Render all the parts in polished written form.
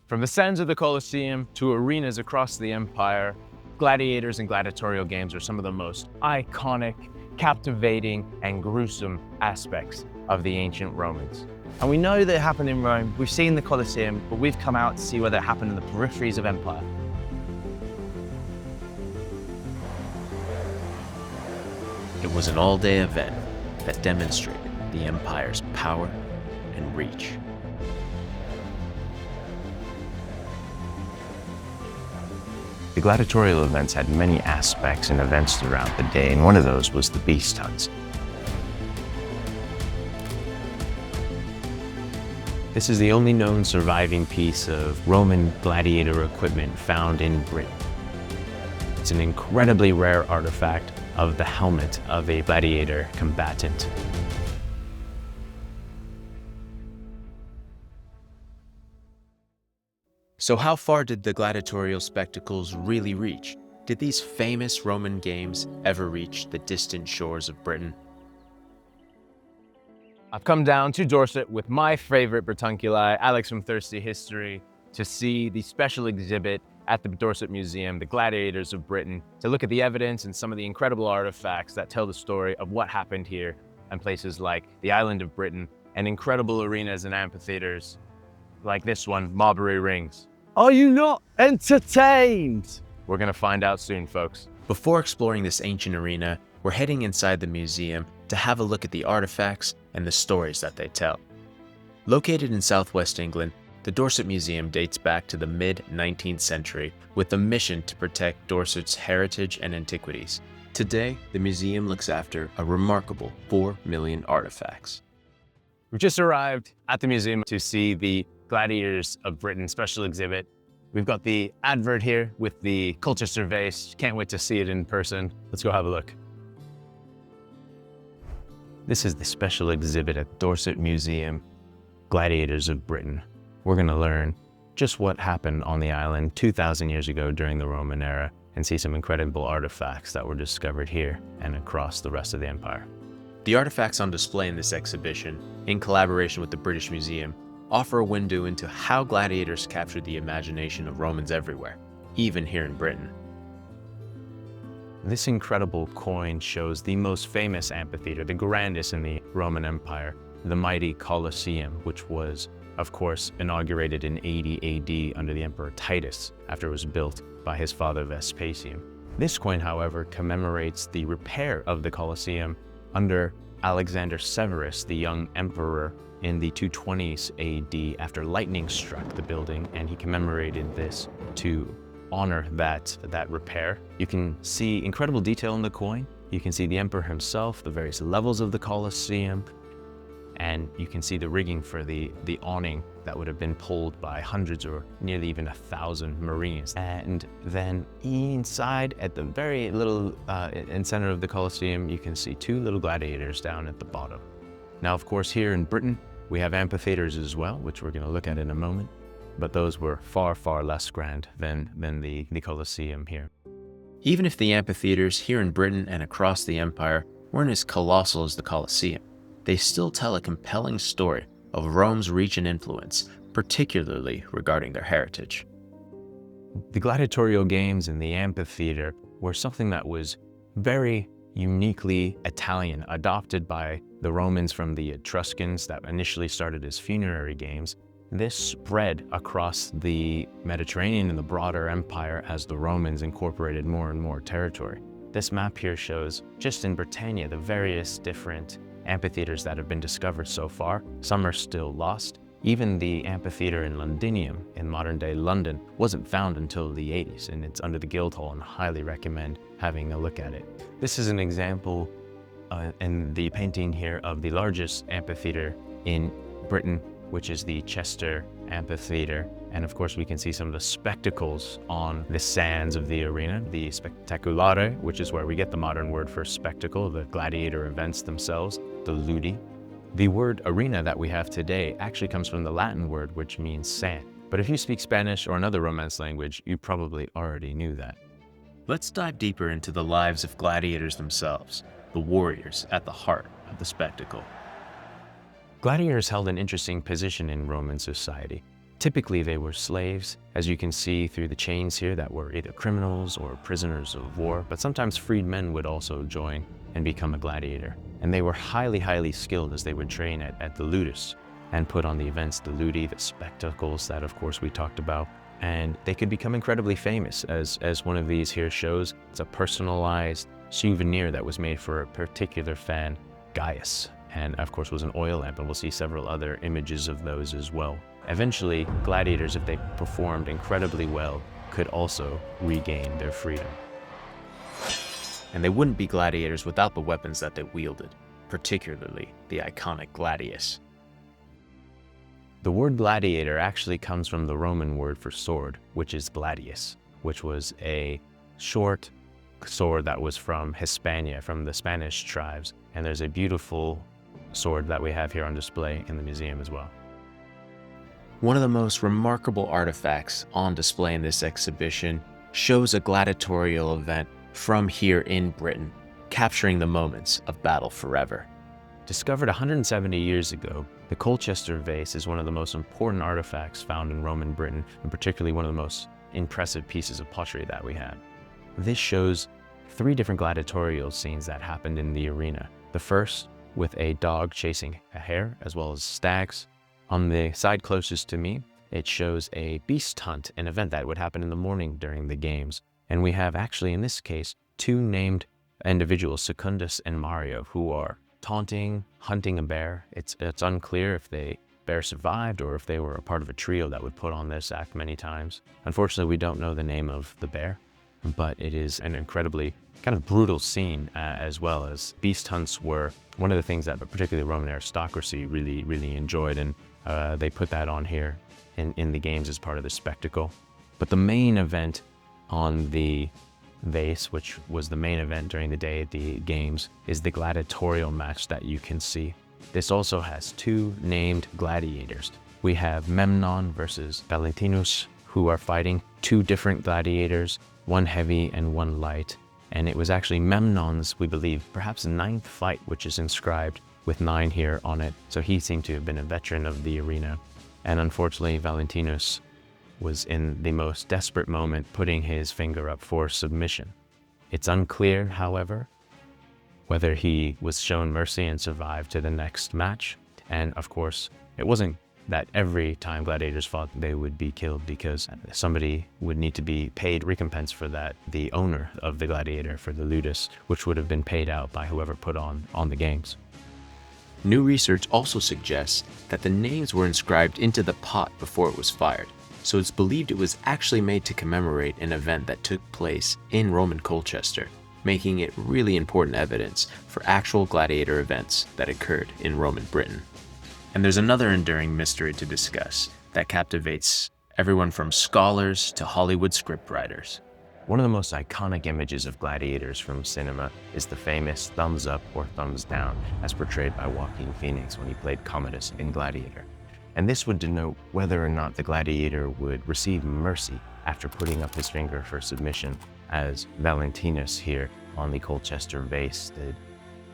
From the sands of the Colosseum to arenas across the empire, gladiators and gladiatorial games are some of the most iconic, captivating, and gruesome aspects of the ancient Romans. And we know that it happened in Rome, we've seen the Colosseum, but we've come out to see whether it happened in the peripheries of empire. It was an all-day event that demonstrated the empire's power and reach. The gladiatorial events had many aspects and events throughout the day, and one of those was the beast hunts. This is the only known surviving piece of Roman gladiator equipment found in Britain. It's an incredibly rare artifact of the helmet of a gladiator combatant. So how far did the gladiatorial spectacles really reach? Did these famous Roman games ever reach the distant shores of Britain? I've come down to Dorset with my favorite Bertunculi, Alex from Thirsty History, to see the special exhibit at the Dorsett Museum, the Gladiators of Britain, to look at the evidence and some of the incredible artifacts that tell the story of what happened here and places like the island of Britain and incredible arenas and amphitheaters like this one, Maumbury Rings. Are you not entertained? We're gonna find out soon, folks. Before exploring this ancient arena, we're heading inside the museum to have a look at the artifacts and the stories that they tell. Located in southwest England, the Dorsett Museum dates back to the mid-19th century with a mission to protect Dorset's heritage and antiquities. Today, the museum looks after a remarkable 4 million artifacts. We've just arrived at the museum to see the Gladiators of Britain special exhibit. We've got the advert here with the Colchester vase. Can't wait to see it in person. Let's go have a look. This is the special exhibit at Dorsett Museum, Gladiators of Britain. We're gonna learn just what happened on the island 2,000 years ago during the Roman era and see some incredible artifacts that were discovered here and across the rest of the empire. The artifacts on display in this exhibition, in collaboration with the British Museum, offer a window into how gladiators captured the imagination of Romans everywhere, even here in Britain. This incredible coin shows the most famous amphitheater, the grandest in the Roman Empire, the mighty Colosseum, which was, of course, inaugurated in 80 AD under the Emperor Titus after it was built by his father Vespasian. This coin, however, commemorates the repair of the Colosseum under Alexander Severus, the young emperor, in the 220s AD after lightning struck the building, and he commemorated this to honor that repair. You can see incredible detail in the coin. You can see the emperor himself, the various levels of the Colosseum, and you can see the rigging for the awning that would have been pulled by hundreds or nearly even 1,000 Marines. And then inside at the very little in center of the Colosseum, you can see 2 little gladiators down at the bottom. Now, of course, here in Britain, we have amphitheaters as well, which we're going to look at in a moment, but those were far, far less grand than the Colosseum here. Even if the amphitheaters here in Britain and across the empire weren't as colossal as the Colosseum, they still tell a compelling story of Rome's reach and influence, particularly regarding their heritage. The gladiatorial games in the amphitheater were something that was very uniquely Italian, adopted by the Romans from the Etruscans that initially started as funerary games. This spread across the Mediterranean and the broader empire as the Romans incorporated more and more territory. This map here shows, just in Britannia, the various different amphitheaters that have been discovered so far. Some are still lost. Even the amphitheater in Londinium, in modern-day London, wasn't found until the 80s, and it's under the Guildhall, and highly recommend having a look at it. This is an example in the painting here of the largest amphitheater in Britain, which is the Chester Amphitheater. And of course, we can see some of the spectacles on the sands of the arena, the spectaculare, which is where we get the modern word for spectacle, the gladiator events themselves, the ludi. The word arena that we have today actually comes from the Latin word, which means sand. But if you speak Spanish or another Romance language, you probably already knew that. Let's dive deeper into the lives of gladiators themselves, the warriors at the heart of the spectacle. Gladiators held an interesting position in Roman society. Typically, they were slaves, as you can see through the chains here, that were either criminals or prisoners of war, but sometimes freed men would also join and become a gladiator. And they were highly, highly skilled as they would train at the ludus and put on the events, the ludi, the spectacles that of course we talked about. And they could become incredibly famous, as one of these here shows. It's a personalized souvenir that was made for a particular fan, Gaius, and of course was an oil lamp, and we'll see several other images of those as well. Eventually, gladiators, if they performed incredibly well, could also regain their freedom. And they wouldn't be gladiators without the weapons that they wielded, particularly the iconic Gladius. The word gladiator actually comes from the Roman word for sword, which is gladius, which was a short sword that was from Hispania, from the Spanish tribes. And there's a beautiful sword that we have here on display in the museum as well. One of the most remarkable artifacts on display in this exhibition shows a gladiatorial event from here in Britain, capturing the moments of battle forever. Discovered 170 years ago, the Colchester vase is one of the most important artifacts found in Roman Britain, and particularly one of the most impressive pieces of pottery that we have. This shows 3 different gladiatorial scenes that happened in the arena. The first with a dog chasing a hare, as well as stags. On the side closest to me, it shows a beast hunt, an event that would happen in the morning during the games. And we have actually, in this case, 2 named individuals, Secundus and Mario, who are taunting, hunting a bear. It's unclear if the bear survived or if they were a part of a trio that would put on this act many times. Unfortunately, we don't know the name of the bear, but it is an incredibly kind of brutal scene, as well as beast hunts were one of the things that particularly the Roman aristocracy really enjoyed, and they put that on here in the games as part of the spectacle. But the main event on the vase, which was the main event during the day at the games, is the gladiatorial match that you can see. This also has 2 named gladiators. We have Memnon versus Valentinus, who are fighting 2 different gladiators, one heavy and one light. And it was actually Memnon's, we believe, perhaps 9th fight, which is inscribed with 9 here on it. So he seemed to have been a veteran of the arena. And unfortunately, Valentinus was in the most desperate moment, putting his finger up for submission. It's unclear, however, whether he was shown mercy and survived to the next match. And of course, it wasn't that every time gladiators fought, they would be killed, because somebody would need to be paid recompense for that, the owner of the gladiator, for the ludus, which would have been paid out by whoever put on the games. New research also suggests that the names were inscribed into the pot before it was fired, so it's believed it was actually made to commemorate an event that took place in Roman Colchester, making it really important evidence for actual gladiator events that occurred in Roman Britain. And there's another enduring mystery to discuss that captivates everyone from scholars to Hollywood scriptwriters. One of the most iconic images of gladiators from cinema is the famous thumbs up or thumbs down, as portrayed by Joaquin Phoenix when he played Commodus in Gladiator. And this would denote whether or not the gladiator would receive mercy after putting up his finger for submission, as Valentinus here on the Colchester vase did.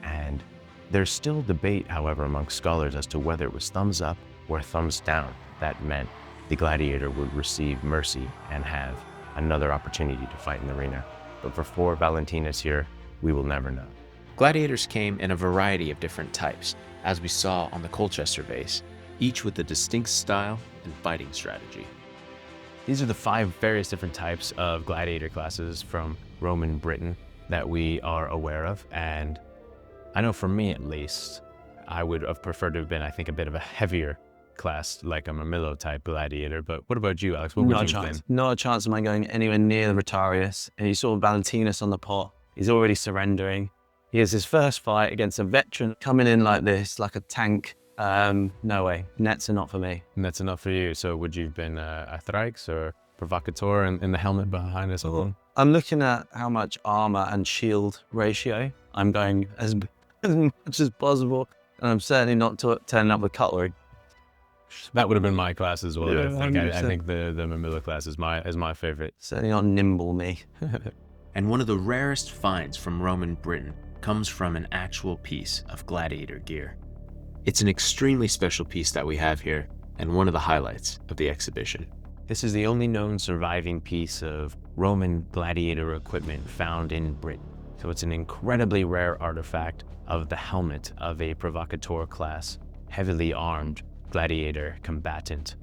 And there's still debate, however, among scholars as to whether it was thumbs up or thumbs down that meant the gladiator would receive mercy and have another opportunity to fight in the arena. But for Valentinus here, we will never know. Gladiators came in a variety of different types, as we saw on the Colchester vase, each with a distinct style and fighting strategy. These are the 5 various different types of gladiator classes from Roman Britain that we are aware of, and I know for me at least, I would have preferred to have been, I think, a bit of a heavier class, like a Mamillo type gladiator. But what about you, Alex? What would you have been? Not a chance of mine going anywhere near the Rotarius. And you saw Valentinus on the pot. He's already surrendering. He has his first fight against a veteran coming in like this, like a tank. No way. Nets are not for me. Nets are not for you. So would you have been a Thrax or Provocateur in the helmet behind us? I'm looking at how much armor and shield ratio. I'm going as much as possible. And I'm certainly not turning up with cutlery. That would have been my class as well. Yeah, I think the Mamillo class is my favorite. Certainly not nimble me. And one of the rarest finds from Roman Britain comes from an actual piece of gladiator gear. It's an extremely special piece that we have here, and one of the highlights of the exhibition. This is the only known surviving piece of Roman gladiator equipment found in Britain. So it's an incredibly rare artifact of the helmet of a provocateur class, heavily armed gladiator combatant.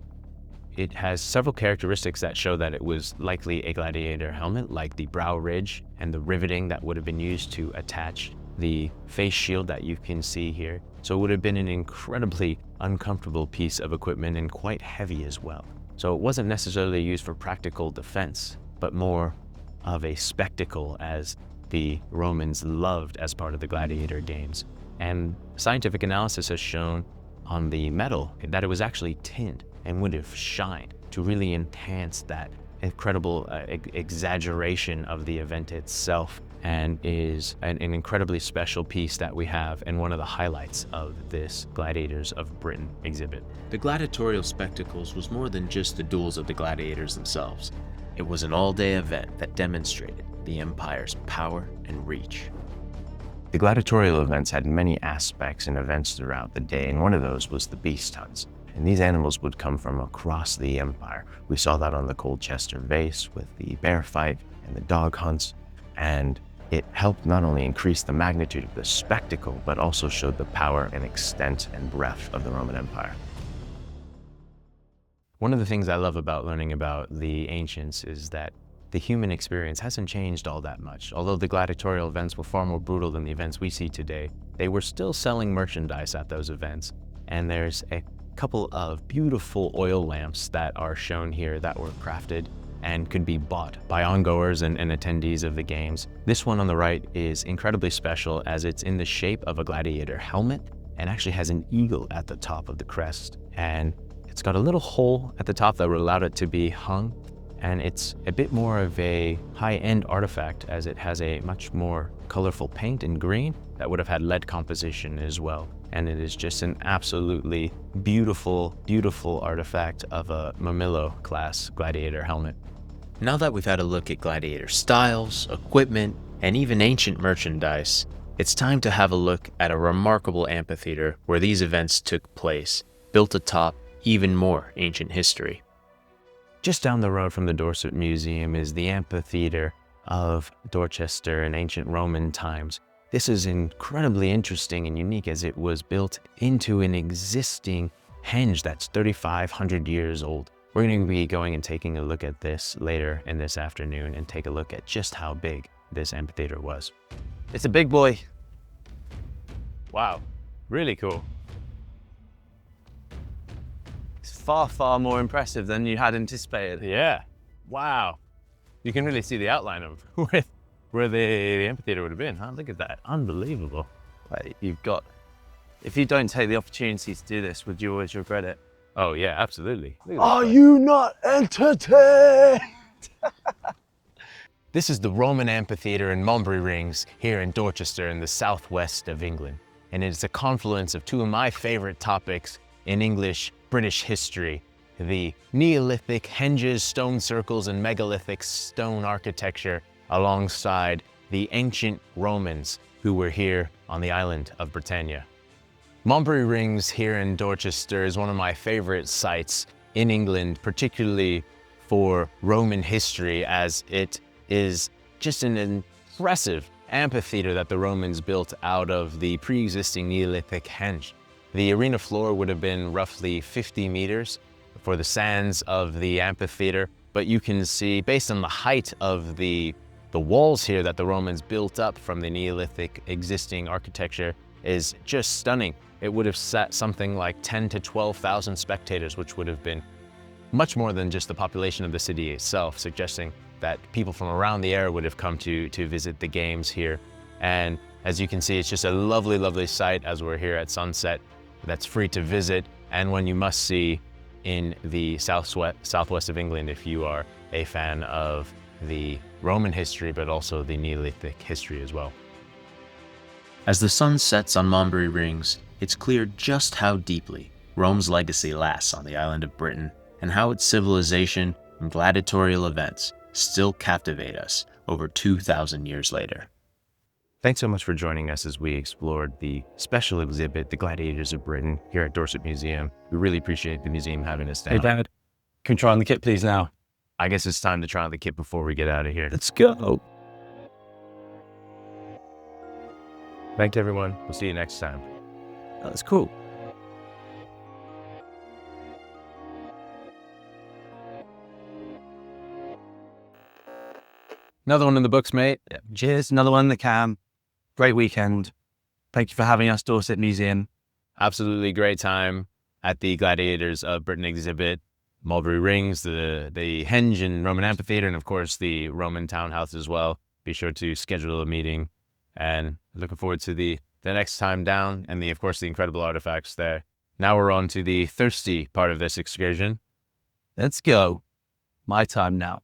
It has several characteristics that show that it was likely a gladiator helmet, like the brow ridge and the riveting that would have been used to attach the face shield that you can see here. So it would have been an incredibly uncomfortable piece of equipment and quite heavy as well. So it wasn't necessarily used for practical defense, but more of a spectacle, as the Romans loved as part of the gladiator games. And scientific analysis has shown on the metal that it was actually tinned and would have shined to really enhance that incredible exaggeration of the event itself, and is an incredibly special piece that we have and one of the highlights of this Gladiators of Britain exhibit. The gladiatorial spectacles was more than just the duels of the gladiators themselves. It was an all-day event that demonstrated the empire's power and reach. The gladiatorial events had many aspects and events throughout the day, and one of those was the beast hunts. And these animals would come from across the empire. We saw that on the Colchester Vase with the bear fight and the dog hunts, and it helped not only increase the magnitude of the spectacle, but also showed the power and extent and breadth of the Roman Empire. One of the things I love about learning about the ancients is that the human experience hasn't changed all that much. Although the gladiatorial events were far more brutal than the events we see today, they were still selling merchandise at those events. And there's a couple of beautiful oil lamps that are shown here that were crafted and could be bought by ongoers and attendees of the games. This one on the right is incredibly special, as it's in the shape of a gladiator helmet and actually has an eagle at the top of the crest. And it's got a little hole at the top that would allow it to be hung. And it's a bit more of a high-end artifact, as it has a much more colorful paint in green that would have had lead composition as well. And it is just an absolutely beautiful, beautiful artifact of a Mamillo class gladiator helmet. Now that we've had a look at gladiator styles, equipment, and even ancient merchandise, it's time to have a look at a remarkable amphitheater where these events took place, built atop even more ancient history. Just down the road from the Dorsett Museum is the Amphitheater of Dorchester in ancient Roman times. This is incredibly interesting and unique, as it was built into an existing henge that's 3,500 years old. We're going to be going and taking a look at this later in this afternoon and take a look at just how big this amphitheater was. It's a big boy. Wow, really cool. It's far, far more impressive than you had anticipated. Yeah, wow. You can really see the outline of where the amphitheater would have been, huh? Look at that, unbelievable. Like, if you don't take the opportunity to do this, would you always regret it? Oh yeah, absolutely. Are you not entertained? This is the Roman Amphitheater in Maumbury Rings here in Dorchester in the southwest of England. And it's a confluence of two of my favorite topics in British history: the Neolithic henges, stone circles, and megalithic stone architecture, alongside the ancient Romans who were here on the island of Britannia. Maumbury Rings here in Dorchester is one of my favorite sites in England, particularly for Roman history, as it is just an impressive amphitheater that the Romans built out of the pre-existing Neolithic henge. The arena floor would have been roughly 50 meters for the sands of the amphitheater, but you can see, based on the height of the walls here that the Romans built up from the Neolithic existing architecture, is just stunning. It would have sat something like 10 to 12,000 spectators, which would have been much more than just the population of the city itself, suggesting that people from around the area would have come to visit the games here. And as you can see, it's just a lovely, lovely sight as we're here at sunset. That's free to visit, and one you must see in the southwest of England if you are a fan of the Roman history, but also the Neolithic history as well. As the sun sets on Maumbury Rings, it's clear just how deeply Rome's legacy lasts on the island of Britain, and how its civilization and gladiatorial events still captivate us over 2,000 years later. Thanks so much for joining us as we explored the special exhibit, the Gladiators of Britain, here at Dorsett Museum. We really appreciate the museum having us down. Hey, Dad, can we try on the kit, please, now? I guess it's time to try on the kit before we get out of here. Let's go. Thanks, everyone. We'll see you next time. That's cool. Another one in the books, mate. Yeah. Cheers. Another one in the can. Great weekend. Thank you for having us, Dorset Museum. Absolutely great time at the Gladiators of Britain exhibit. Maumbury Rings, the Henge and Roman Amphitheater, and of course the Roman townhouse as well. Be sure to schedule a meeting, and looking forward to the next time down, and of course the incredible artifacts there. Now we're on to the thirsty part of this excursion. Let's go. My time now.